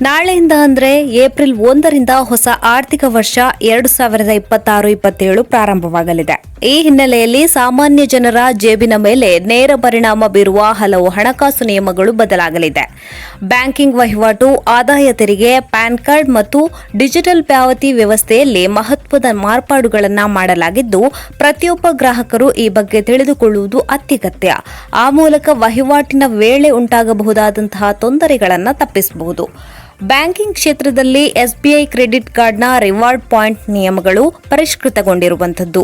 ನಾಳೆಯಿಂದ ಅಂದರೆ ಏಪ್ರಿಲ್ 1ರಿಂದ ಹೊಸ ಆರ್ಥಿಕ ವರ್ಷ 2026-27 ಪ್ರಾರಂಭವಾಗಲಿದೆ. ಈ ಹಿನ್ನೆಲೆಯಲ್ಲಿ ಸಾಮಾನ್ಯ ಜನರ ಜೇಬಿನ ಮೇಲೆ ನೇರ ಪರಿಣಾಮ ಬೀರುವ ಹಲವು ಹಣಕಾಸು ನಿಯಮಗಳು ಬದಲಾಗಲಿದೆ. ಬ್ಯಾಂಕಿಂಗ್ ವಹಿವಾಟು, ಆದಾಯ ತೆರಿಗೆ, ಪ್ಯಾನ್ ಕಾರ್ಡ್ ಮತ್ತು ಡಿಜಿಟಲ್ ಪಾವತಿ ವ್ಯವಸ್ಥೆಯಲ್ಲಿ ಮಹತ್ವದ ಮಾರ್ಪಾಡುಗಳನ್ನು ಮಾಡಲಾಗಿದ್ದು, ಪ್ರತಿಯೊಬ್ಬ ಗ್ರಾಹಕರು ಈ ಬಗ್ಗೆ ತಿಳಿದುಕೊಳ್ಳುವುದು ಅತ್ಯಗತ್ಯ. ಆ ಮೂಲಕ ವಹಿವಾಟಿನ ವೇಳೆ ಉಂಟಾಗಬಹುದಾದಂತಹ ತೊಂದರೆಗಳನ್ನು ತಪ್ಪಿಸಬಹುದು. ಬ್ಯಾಂಕಿಂಗ್ ಕ್ಷೇತ್ರದಲ್ಲಿ ಎಸ್ಬಿಐ ಕ್ರೆಡಿಟ್ ಕಾರ್ಡ್ನ ರಿವಾರ್ಡ್ ಪಾಯಿಂಟ್ ನಿಯಮಗಳು ಪರಿಷ್ಕೃತಗೊಂಡಿರುವಂಥದ್ದು.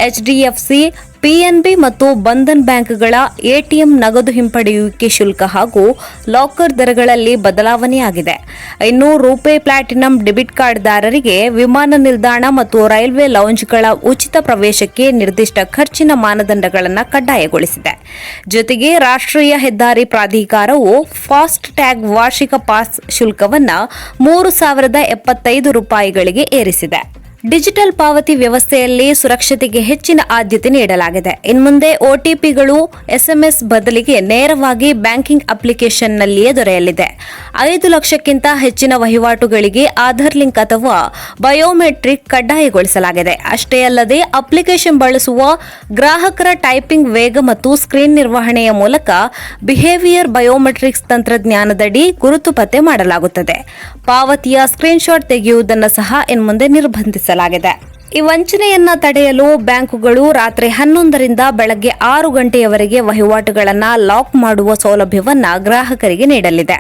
ಎಚ್ಡಿಎಫ್ಸಿ, ಪಿಎನ್ಬಿ ಮತ್ತು ಬಂಧನ್ ಬ್ಯಾಂಕ್ಗಳ ಎಟಿಎಂ ನಗದು ಹಿಂಪಡೆಯುವಿಕೆ ಶುಲ್ಕ ಹಾಗೂ ಲಾಕರ್ ದರಗಳಲ್ಲಿ ಬದಲಾವಣೆಯಾಗಿದೆ. ಇನ್ನು ರೂಪೇ ಪ್ಲಾಟಿನಂ ಡೆಬಿಟ್ ಕಾರ್ಡ್ದಾರರಿಗೆ ವಿಮಾನ ನಿಲ್ದಾಣ ಮತ್ತು ರೈಲ್ವೆ ಲೌಂಜ್ಗಳ ಉಚಿತ ಪ್ರವೇಶಕ್ಕೆ ನಿರ್ದಿಷ್ಟ ಖರ್ಚಿನ ಮಾನದಂಡಗಳನ್ನು ಕಡ್ಡಾಯಗೊಳಿಸಿದೆ. ಜೊತೆಗೆ ರಾಷ್ಟ್ರೀಯ ಹೆದ್ದಾರಿ ಪ್ರಾಧಿಕಾರವು ಫಾಸ್ಟ್ ಟ್ಯಾಗ್ ವಾರ್ಷಿಕ ಪಾಸ್ ಶುಲ್ಕವನ್ನು $3,075 ಏರಿಸಿದೆ. ಡಿಜಿಟಲ್ ಪಾವತಿ ವ್ಯವಸ್ಥೆಯಲ್ಲಿ ಸುರಕ್ಷತೆಗೆ ಹೆಚ್ಚಿನ ಆದ್ಯತೆ ನೀಡಲಾಗಿದೆ. ಇನ್ಮುಂದೆ ಒಟಿಪಿಗಳು ಎಸ್ಎಂಎಸ್ ಬದಲಿಗೆ ನೇರವಾಗಿ ಬ್ಯಾಂಕಿಂಗ್ ಅಪ್ಲಿಕೇಶನ್ನಲ್ಲಿಯೇ ದೊರೆಯಲಿದೆ. 5 ಲಕ್ಷಕ್ಕಿಂತ ಹೆಚ್ಚಿನ ವಹಿವಾಟುಗಳಿಗೆ ಆಧಾರ್ ಲಿಂಕ್ ಅಥವಾ ಬಯೋಮೆಟ್ರಿಕ್ ಕಡ್ಡಾಯಗೊಳಿಸಲಾಗಿದೆ. ಅಷ್ಟೇ ಅಲ್ಲದೆ ಅಪ್ಲಿಕೇಶನ್ ಬಳಸುವ ಗ್ರಾಹಕರ ಟೈಪಿಂಗ್ ವೇಗ ಮತ್ತು ಸ್ಕ್ರೀನ್ ನಿರ್ವಹಣೆಯ ಮೂಲಕ ಬಿಹೇವಿಯರ್ ಬಯೋಮೆಟ್ರಿಕ್ಸ್ ತಂತ್ರಜ್ಞಾನದಡಿ ಗುರುತು ಪತ್ತೆ ಮಾಡಲಾಗುತ್ತದೆ. ಪಾವತಿಯ ಸ್ಕ್ರೀನ್ಶಾಟ್ ತೆಗೆಯುವುದನ್ನು ಸಹ ಇನ್ಮುಂದೆ ನಿರ್ಬಂಧಿಸಲಾಗಿದೆ. ಈ ವಂಚನೆಯನ್ನ ತಡೆಯಲು ಬ್ಯಾಂಕುಗಳು ರಾತ್ರಿ 11ರಿಂದ ಬೆಳಗ್ಗೆ 6 ಗಂಟೆಯವರೆಗೆ ವಹಿವಾಟುಗಳನ್ನು ಲಾಕ್ ಮಾಡುವ ಸೌಲಭ್ಯವನ್ನು ಗ್ರಾಹಕರಿಗೆ ನೀಡಲಿದೆ.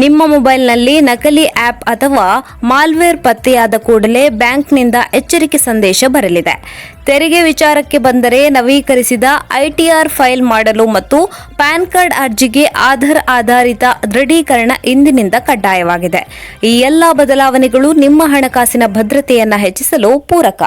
ನಿಮ್ಮ ಮೊಬೈಲ್ನಲ್ಲಿ ನಕಲಿ ಆಪ್ ಅಥವಾ ಮಾಲ್ವೇರ್ ಪತ್ತೆಯಾದ ಕೂಡಲೇ ಬ್ಯಾಂಕ್ನಿಂದ ಎಚ್ಚರಿಕೆ ಸಂದೇಶ ಬರಲಿದೆ. ತೆರಿಗೆ ವಿಚಾರಕ್ಕೆ ಬಂದರೆ ನವೀಕರಿಸಿದ ಐಟಿಆರ್ ಫೈಲ್ ಮಾಡಲು ಮತ್ತು ಪ್ಯಾನ್ ಕಾರ್ಡ್ ಅರ್ಜಿಗೆ ಆಧಾರ್ ಆಧಾರಿತ ದೃಢೀಕರಣ ಇಂದಿನಿಂದ ಕಡ್ಡಾಯವಾಗಿದೆ. ಈ ಎಲ್ಲ ಬದಲಾವಣೆಗಳು ನಿಮ್ಮ ಹಣಕಾಸಿನ ಭದ್ರತೆಯನ್ನು ಹೆಚ್ಚಿಸಲು ಪೂರಕ.